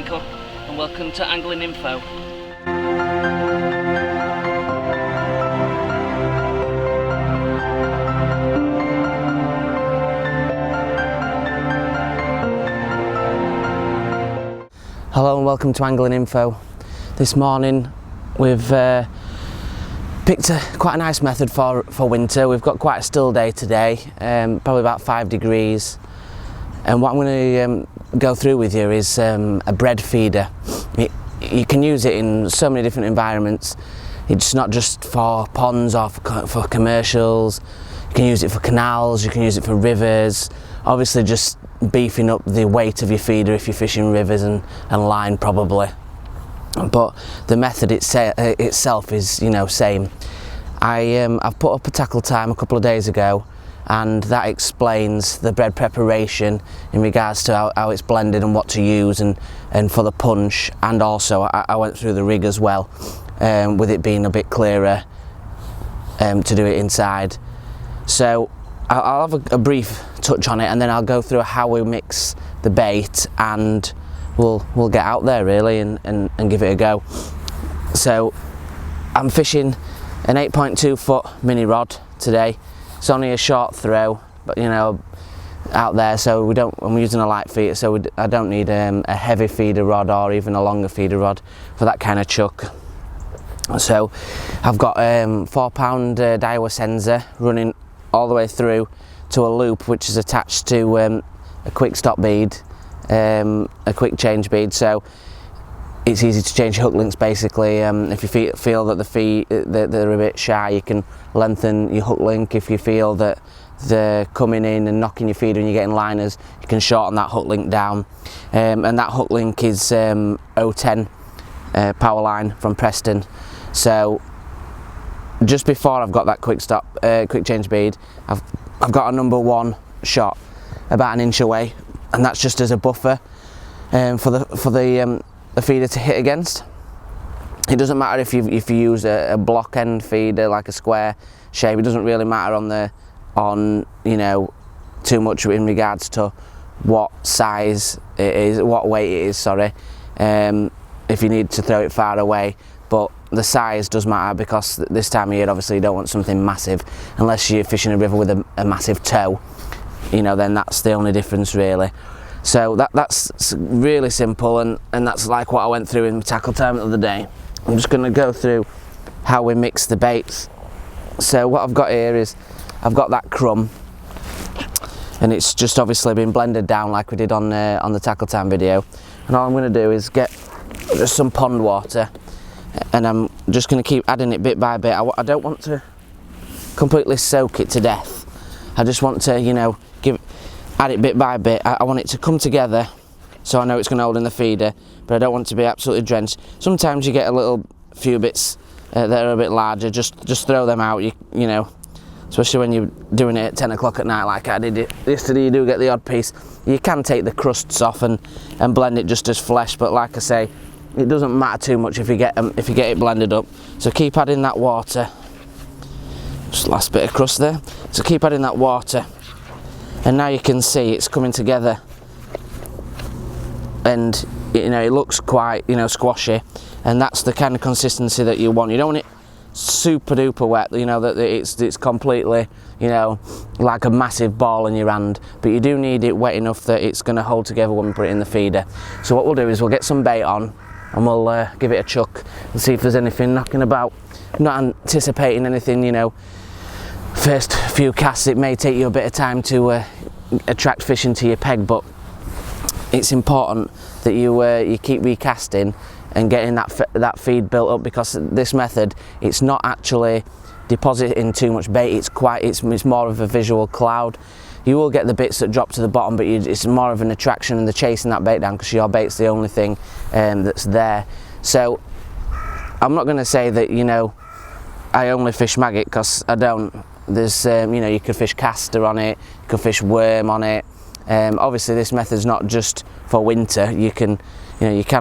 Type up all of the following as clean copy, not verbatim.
Michael and welcome to Angling Info. Hello and welcome to Angling Info. This morning we've picked quite a nice method for winter. We've got quite a still day today, probably about 5 degrees. And what I'm going to go through with you is a bread feeder. You can use it in so many different environments. It's not just for ponds or for commercials. You can use it for canals, you can use it for rivers. Obviously just beefing up the weight of your feeder if you're fishing rivers and line probably. But the method itself is, same. I've put up a tackle time a couple of days ago, and that explains the bread preparation in regards to how it's blended and what to use and for the punch, and also I went through the rig as well, with it being a bit clearer to do it inside. So I'll have a brief touch on it, and then I'll go through how we mix the bait, and we'll get out there really and give it a go. So I'm fishing an 8.2 foot mini rod today. It's only a short throw, but out there, so I'm using a light feeder, so I don't need a heavy feeder rod or even a longer feeder rod for that kind of chuck. So I've got 4-pound Daiwa sensor running all the way through to a loop which is attached to a quick stop bead, a quick change bead, so it's easy to change hook links basically. If you feel that they're a bit shy, you can lengthen your hook link. If you feel that they're coming in and knocking your feeder and you're getting liners, you can shorten that hook link down. And that hook link is 010 power line from Preston. So just before I've got that quick change bead, I've got a number 1 shot about 1 inch away, and that's just as a buffer for the feeder to hit against. It doesn't matter if you use a block end feeder like a square shape. It doesn't really matter on too much in regards to what size it is, what weight it is, sorry, if you need to throw it far away. But the size does matter, because this time of year obviously you don't want something massive, unless you're fishing a river with a massive toe, then that's the only difference really. So that's really simple, and that's like what I went through in my tackle time the other day. I'm just going to go through how we mix the baits. So what I've got here is I've got that crumb, and it's just obviously been blended down like we did on the tackle time video. And all I'm going to do is get just some pond water, and I'm just going to keep adding it bit by bit. I don't want to completely soak it to death. I just want to add it bit by bit. I want it to come together so I know it's going to hold in the feeder, but I don't want it to be absolutely drenched. Sometimes you get a few bits that are a bit larger. Just throw them out, especially when you're doing it at 10 o'clock at night like I did it yesterday. You do get the odd piece. You can take the crusts off and blend it just as flesh, but like I say, it doesn't matter too much if you get it blended up. So keep adding that water. Just last bit of crust there. So keep adding that water. And now you can see it's coming together, and it looks quite squashy, and that's the kind of consistency that you want. You don't want it super duper wet, that it's completely like a massive ball in your hand, but you do need it wet enough that it's going to hold together when we put it in the feeder. So what we'll do is we'll get some bait on, and we'll give it a chuck and see if there's anything knocking about. I'm not anticipating anything, first few casts it may take you a bit of time to attract fish into your peg, but it's important that you keep recasting and getting that feed built up, because this method, it's not actually depositing too much bait. It's more of a visual cloud. You will get the bits that drop to the bottom, but it's more of an attraction and the chasing that bait down, because your bait's the only thing that's there. So I'm not going to say that I only fish maggot, because I don't. There's you could fish castor on it, you could fish worm on it. Obviously this method's not just for winter. You can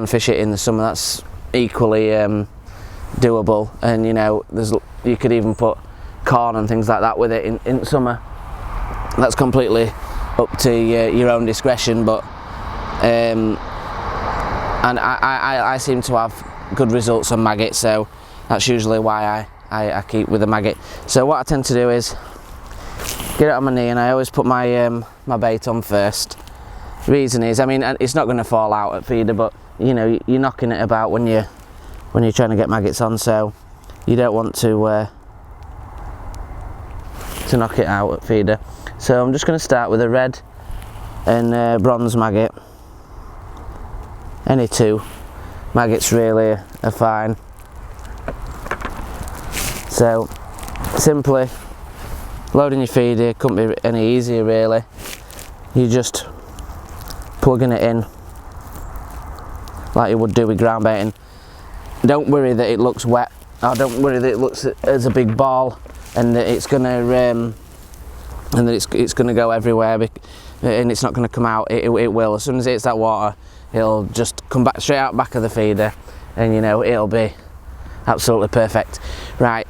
fish it in the summer. That's equally doable, and you could even put corn and things like that with it in summer. That's completely up to your own discretion, but and I seem to have good results on maggots, so that's usually why I keep with a maggot. So what I tend to do is get it on my knee, and I always put my my bait on first. The reason is, I mean, it's not going to fall out at feeder, but you know, you're knocking it about when you're trying to get maggots on, so you don't want to knock it out at feeder. So I'm just going to start with a red and bronze maggot. Any two maggots really are fine. So simply loading your feeder couldn't be any easier really. You're just plugging it in like you would do with ground baiting. Don't worry that it looks wet, or don't worry that it looks as a big ball and that it's gonna it's gonna go everywhere and it's not gonna come out. It will. As soon as it hits that water, it'll just come back straight out back of the feeder, and you know, it'll be absolutely perfect. Right,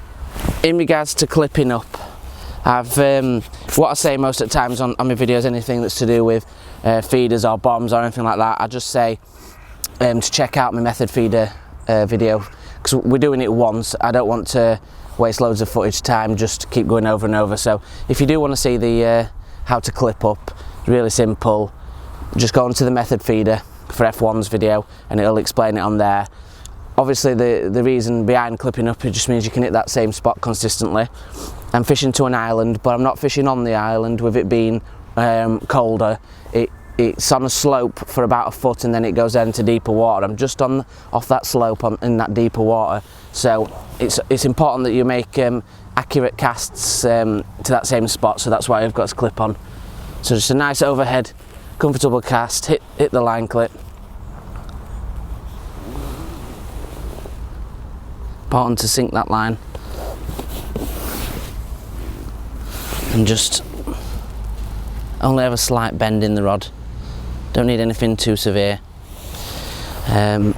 in regards to clipping up, I've what I say most of the times on my videos, anything that's to do with feeders or bombs or anything like that, I just say to check out my method feeder video, because we're doing it once. I don't want to waste loads of footage time just to keep going over and over. So if you do want to see the how to clip up, really simple, just go onto the method feeder for F1's video and it'll explain it on there. Obviously the reason behind clipping up, it just means you can hit that same spot consistently. I'm fishing to an island, but I'm not fishing on the island. With it being colder, it's on a slope for about a foot and then it goes down into deeper water. I'm just off that slope in that deeper water, so it's important that you make accurate casts to that same spot, so that's why I've got this clip on. So just a nice overhead, comfortable cast, hit the line clip. Important to sink that line. And just only have a slight bend in the rod. Don't need anything too severe. You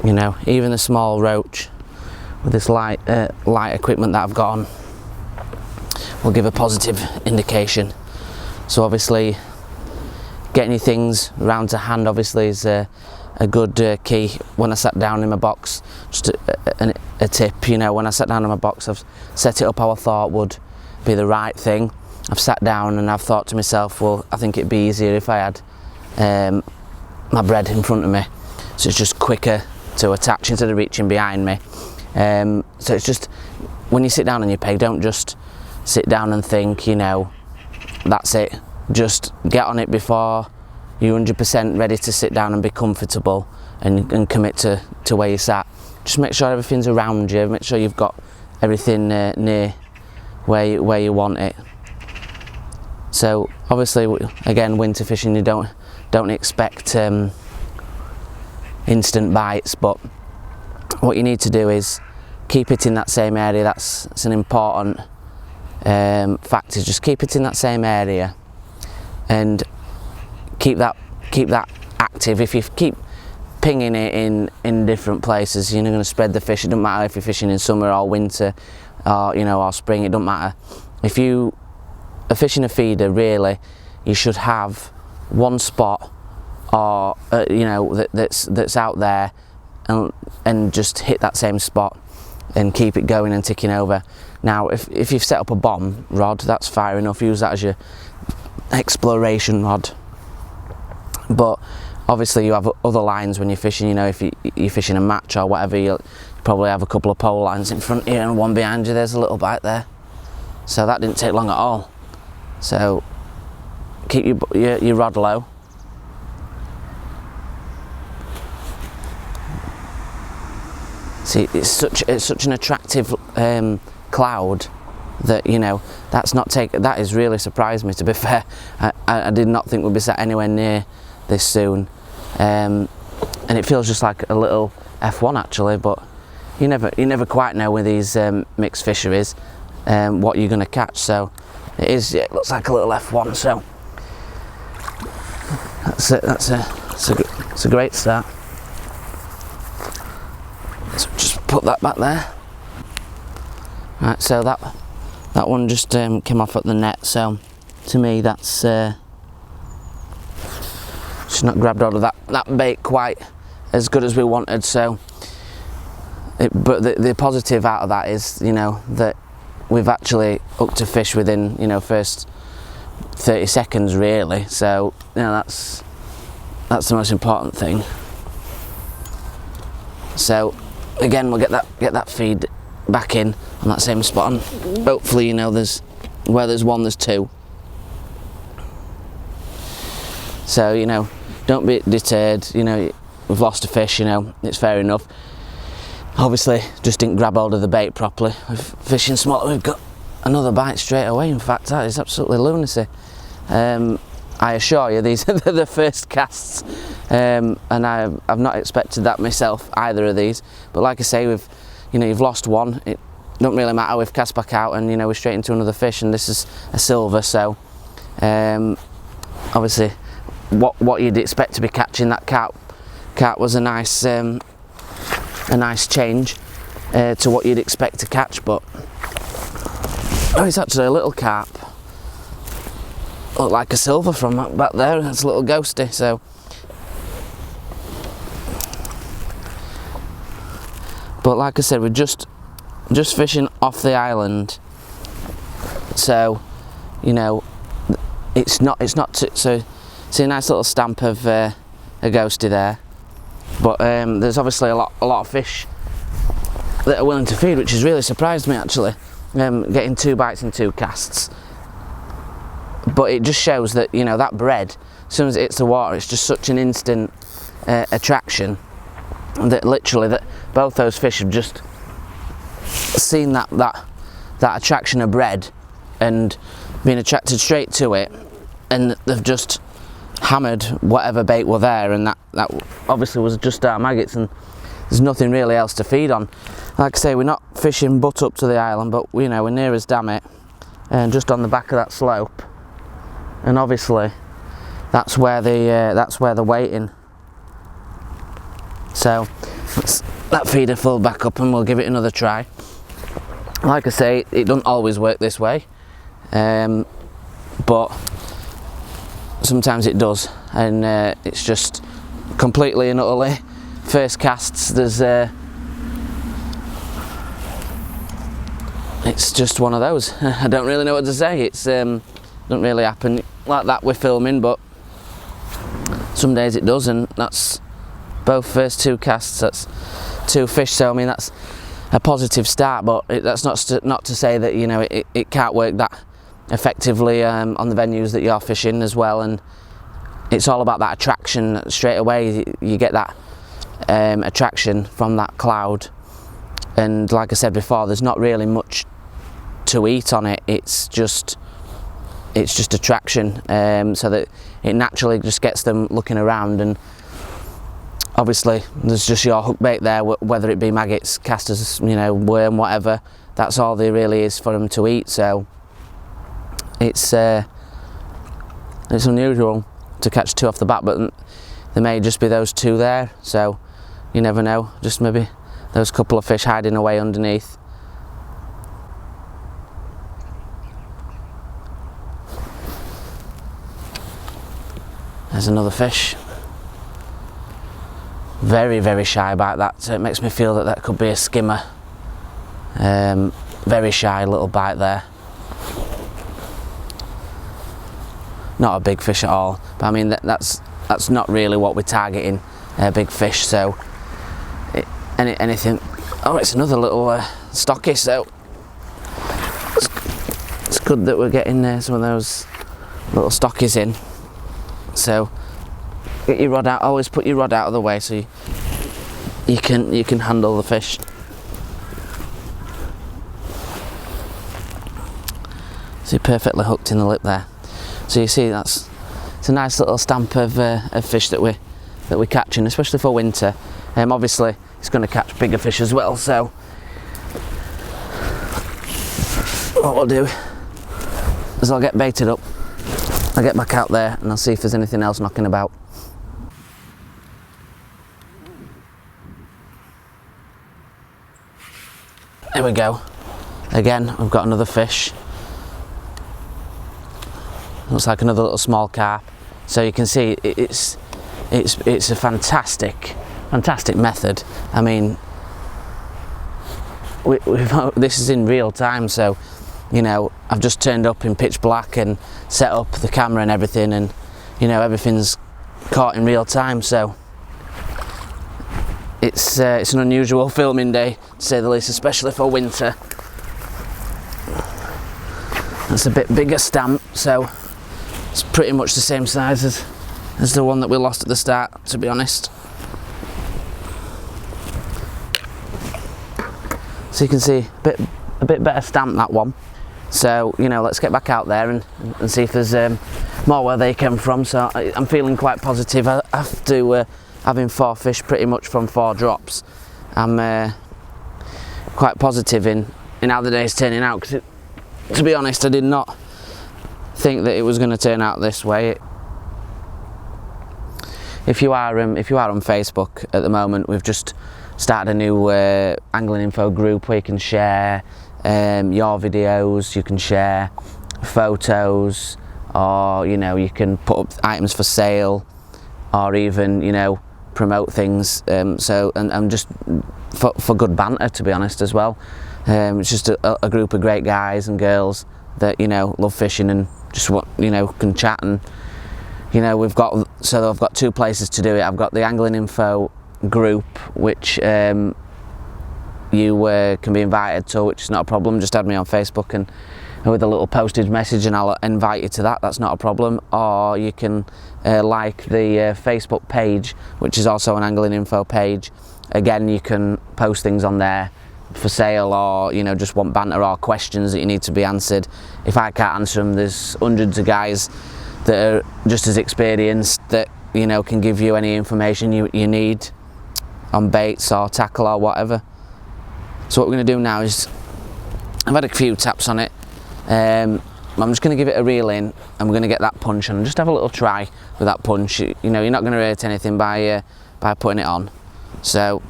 know, even the small roach with this light equipment that I've got on will give a positive indication. So obviously getting your things round to hand obviously is a good key. When I sat down in my box, just a tip, you know, when I sat down in my box, I've set it up how I thought would be the right thing. I've sat down and I've thought to myself, well, I think it'd be easier if I had my bread in front of me, so it's just quicker to attach instead of reaching behind me. So it's just, when you sit down on your peg, don't just sit down and think, you know, that's it. Just get on it before you're 100% ready to sit down and be comfortable and commit to where you sat. Just make sure everything's around you, make sure you've got everything near where you want it. So obviously, again, winter fishing, you don't expect instant bites, but what you need to do is keep it in that same area. That's an important factor. Just keep it in that same area and keep that active. If you keep pinging it in different places, you're not going to spread the fish. It doesn't matter if you're fishing in summer or winter, or you know, or spring. It doesn't matter. If you are fishing a feeder, really, you should have one spot, or you know, that's out there, and just hit that same spot and keep it going and ticking over. Now, if you've set up a bomb rod, that's fair enough. Use that as your exploration rod. But obviously, you have other lines when you're fishing. You know, if you're fishing a match or whatever, you'll probably have a couple of pole lines in front of you and one behind you. There's a little bite there, so that didn't take long at all. So keep your rod low. See, it's such an attractive cloud that, you know, that has really surprised me, to be fair. I did not think we'd be sat anywhere near this soon, and it feels just like a little F1 actually, but you never quite know with these mixed fisheries what you're going to catch. So it looks like a little F1, so that's a great start. So just put that back there. Right, so that one just came off at the net, so to me that's she's not grabbed hold of that bait quite as good as we wanted. So, but the positive out of that is, you know, that we've actually hooked a fish within, you know, first 30 seconds really. So, you know, that's the most important thing. So again, we'll get that feed back in on that same spot, and hopefully, you know, where there's one, there's two. So, you know, don't be deterred. You know, we've lost a fish, you know, it's fair enough. Obviously, just didn't grab hold of the bait properly. With fishing smaller, we've got another bite straight away. In fact, that is absolutely lunacy. I assure you, these are the first casts, and I've not expected that myself, either of these. But like I say, you've lost one. It don't really matter. We've cast back out, and you know, we're straight into another fish, and this is a silver. So, obviously, what you'd expect to be catching, that carp was a nice change to what you'd expect to catch. But it's actually a little carp. Look like a silver from back there. It's a little ghosty. So, but like I said, we're just fishing off the island. So, you know, it's not so. See a nice little stamp of a ghosty there. But there's obviously a lot of fish that are willing to feed, which has really surprised me actually. Getting 2 bites in 2 casts. But it just shows that, you know, that bread, as soon as it hits the water, it's just such an instant attraction that literally that both those fish have just seen that attraction of bread and been attracted straight to it, and they've just hammered whatever bait were there, and that obviously was just our maggots, and there's nothing really else to feed on. Like I say, we're not fishing butt up to the island, but you know, we're near as damn it, and just on the back of that slope. And obviously, that's where they're waiting. So let's that feeder full back up, and we'll give it another try. Like I say, it doesn't always work this way, but sometimes it does, and it's just completely and utterly first casts. It's just one of those. I don't really know what to say. It's doesn't really happen like that we're filming, but some days it does, and that's both first 2 casts, that's 2 fish. So I mean, that's a positive start, but that's not to say that, you know, it can't work that effectively on the venues that you're fishing as well. And it's all about that attraction straight away. You get that attraction from that cloud, and like I said before, there's not really much to eat on it. It's just attraction, so that it naturally just gets them looking around. And obviously there's just your hook bait there, whether it be maggots, casters, you know, worm, whatever. That's all there really is for them to eat. So it's unusual to catch 2 off the bat, but there may just be those 2 there, so you never know. Just maybe those couple of fish hiding away underneath. There's another fish. Very, very shy bite that, so it makes me feel that could be a skimmer. Very shy little bite there. Not a big fish at all, but I mean that's not really what we're targeting, big fish. So anything. Oh, it's another little stocky. So it's good that we're getting some of those little stockies in. So get your rod out. Always put your rod out of the way so you can handle the fish. So perfectly hooked in the lip there. So you see, it's a nice little stamp of fish that we're catching, especially for winter. Obviously, it's going to catch bigger fish as well. So what we'll do is I'll get baited up. I'll get back out there and I'll see if there's anything else knocking about. There we go. Again, we've got another fish. Looks like another little small carp. So you can see it's a fantastic fantastic method. I mean, this is in real time, so you know, I've just turned up in pitch black and set up the camera and everything, and you know, everything's caught in real time, so it's an unusual filming day, to say the least, especially for winter. That's a bit bigger stamp, so it's pretty much the same size as the one that we lost at the start, to be honest. So you can see a bit better stamp, that one. So, you know, let's get back out there and see if there's more where they came from. So I'm feeling quite positive. After having 4 fish pretty much from 4 drops, I'm quite positive in how the day's turning out, because to be honest, I did not think that it was going to turn out this way. If you are on Facebook at the moment, we've just started a new angling info group where you can share your videos, you can share photos, or you know, you can put up items for sale, or even, you know, promote things. So and just for good banter, to be honest, as well. It's just a group of great guys and girls that, you know, love fishing and just want, you know, can chat. And you know, I've got 2 places to do it. I've got the Angling Info group, which you can be invited to, which is not a problem. Just add me on Facebook and with a little postage message and I'll invite you to that. That's not a problem. Or you can like the Facebook page, which is also an Angling Info page. Again, you can post things on there for sale, or you know, just want banter or questions that you need to be answered. If I can't answer them, there's hundreds of guys that are just as experienced that, you know, can give you any information you need on baits or tackle or whatever. So what we're going to do now is, I've had a few taps on it, I'm just going to give it a reel in, and we're going to get that punch and just have a little try with that punch. You know, you're not going to hurt anything by putting it on. So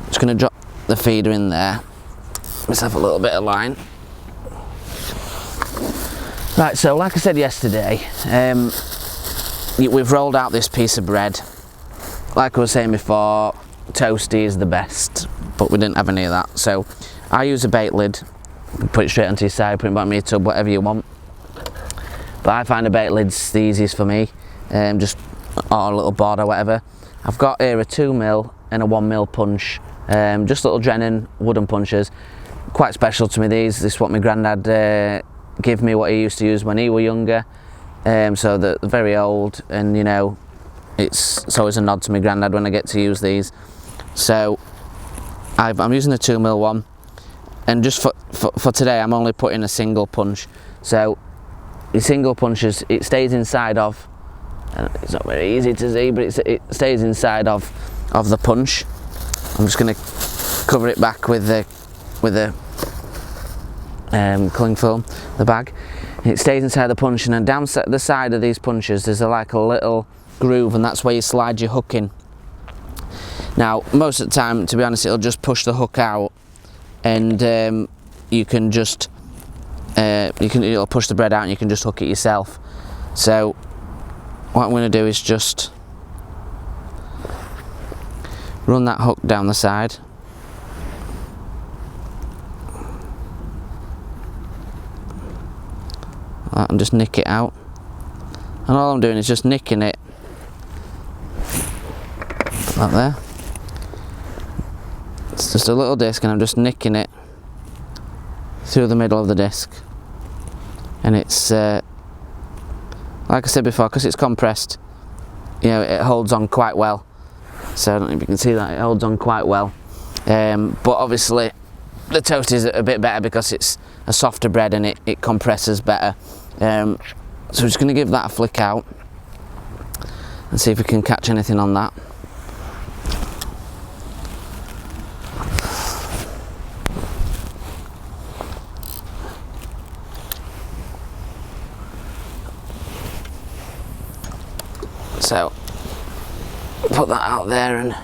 just going to drop the feeder in there. Let's have a little bit of line. Right, so like I said yesterday, we've rolled out this piece of bread. Like I was saying before, toasty is the best, but we didn't have any of that. So I use a bait lid, put it straight onto your side, put it back in your tub, whatever you want. But I find a bait lid's the easiest for me, just or a little board or whatever. I've got here a 2mm and a 1mm punch, just little Drennan wooden punches. Quite special to me, these. This is what my granddad gave me, what he used to use when he was younger. So they're very old, and you know, it's always a nod to my granddad when I get to use these. So I'm using a 2mm one, and just for today I'm only putting a single punch. So the single punches, it stays inside of, it's not very easy to see, but it stays inside of the punch. I'm just going to cover it back with the cling film, the bag. It stays inside the punch, and then down the side of these punches there's like a little groove, and that's where you slide your hook in. Now most of the time, to be honest, it'll just push the hook out, and you can just it'll push the bread out and you can just hook it yourself. So what I'm going to do is just run that hook down the side, and just nick it out. And all I'm doing is just nicking it like there. It's just a little disc, and I'm just nicking it through the middle of the disc. And it's like I said before, because it's compressed, you know, it holds on quite well. So I don't know if you can see that, it holds on quite well. But obviously the toast is a bit better because it's a softer bread and it compresses better. So we're just going to give that a flick out and see if we can catch anything on that. So put that out there and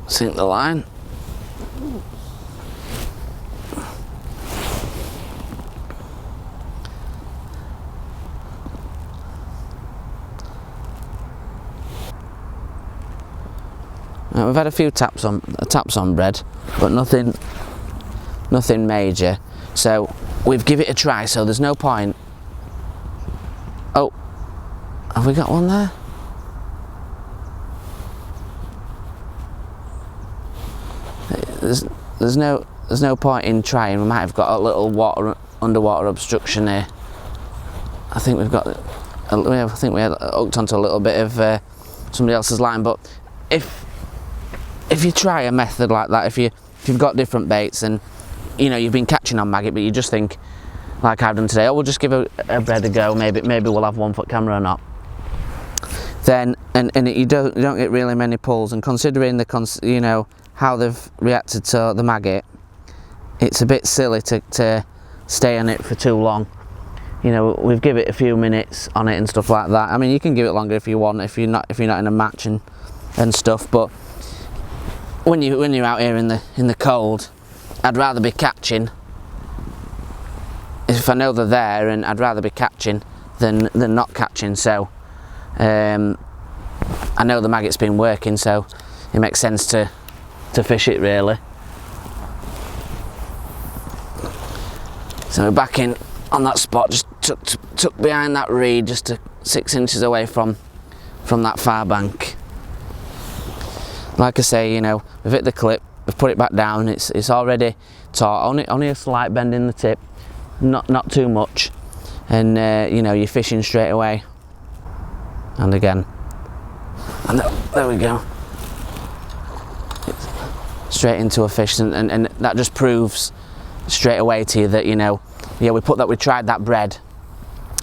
sink the line. We've had a few taps on bread, but nothing major. So we've give it a try. So there's no point. Oh, have we got one there? There's no point in trying. We might have got a little underwater obstruction here. I think we've got. I think we had hooked onto a little bit of somebody else's line. But if you try a method like that, if you've got different baits and you know you've been catching on maggot, but you just think like I've done today, oh, we'll just give a bread a go. Maybe we'll have 1 foot camera or not. Then and you don't get really many pulls. And considering you know how they've reacted to the maggot, it's a bit silly to stay on it for too long. You know, we've given it a few minutes on it and stuff like that. I mean, you can give it longer if you want, if you're not in a match and stuff. But when you're out here in the cold, I'd rather be catching. If I know they're there, and I'd rather be catching than not catching. So I know the maggot's been working, so it makes sense to fish it really. So we're back in on that spot, just tucked behind that reed, just 6 inches away from that far bank. Like I say, you know, we've hit the clip, we've put it back down. It's already taut, only a slight bend in the tip, not too much, and you know, you're fishing straight away. And again, and there we go. Straight into a fish, and that just proves straight away to you that, you know, yeah, we tried that bread,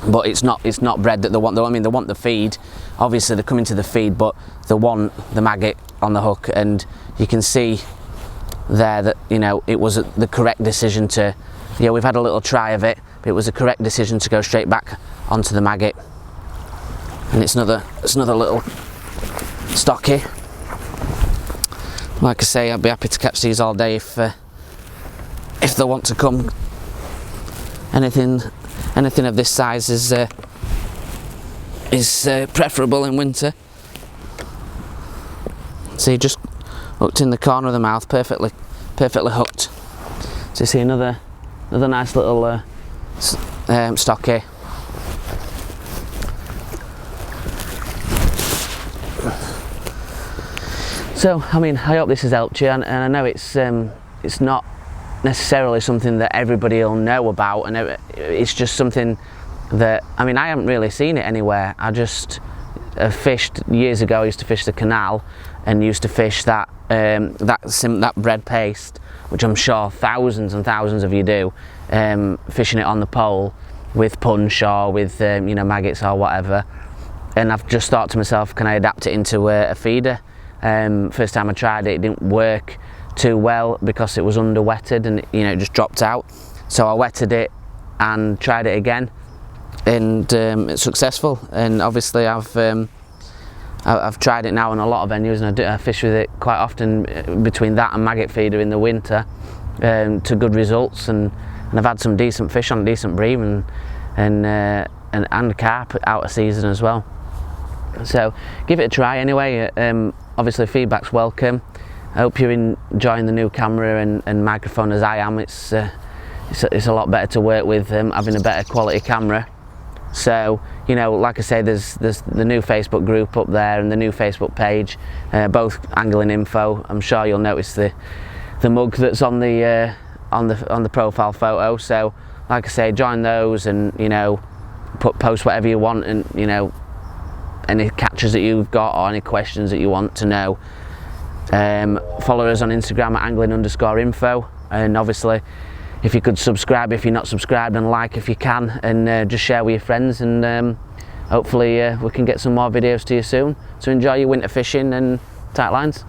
but it's not bread that they want. I mean, they want the feed. Obviously, they're coming to the feed, but they want the maggot on the hook, and you can see there that, you know, it was the correct decision to. Yeah, we've had a little try of it, but it was a correct decision to go straight back onto the maggot. And it's another little stocky. Like I say, I'd be happy to catch these all day if they want to come. Anything of this size is preferable in winter. See, just hooked in the corner of the mouth, perfectly hooked. So you see another nice little stocky. So, I mean, I hope this has helped you, and I know it's not necessarily something that everybody will know about, and it's just something that, I mean, I haven't really seen it anywhere. I just fished years ago. I used to fish the canal and used to fish that bread paste, which I'm sure thousands and thousands of you do, fishing it on the pole with punch or with you know, maggots or whatever. And I've just thought to myself, can I adapt it into a feeder? First time I tried it, it didn't work too well because it was under wetted, and you know, it just dropped out. So I wetted it and tried it again, and it's successful. And obviously I've tried it now on a lot of venues, and I fish with it quite often between that and maggot feeder in the winter, to good results. And I've had some decent fish on, decent bream, and carp out of season as well. So give it a try anyway. Obviously feedback's welcome. I hope you're enjoying the new camera and microphone as I am. It's a lot better to work with, having a better quality camera. So, you know, like I say, there's the new Facebook group up there and the new Facebook page, both angling info. I'm sure you'll notice the mug that's on the profile photo. So, like I say, join those, and you know, post whatever you want, and you know, any catches that you've got or any questions that you want to know. Follow us on Instagram at angling_info, and obviously if you could subscribe if you're not subscribed, and like if you can, and just share with your friends, and hopefully we can get some more videos to you soon. So enjoy your winter fishing and tight lines.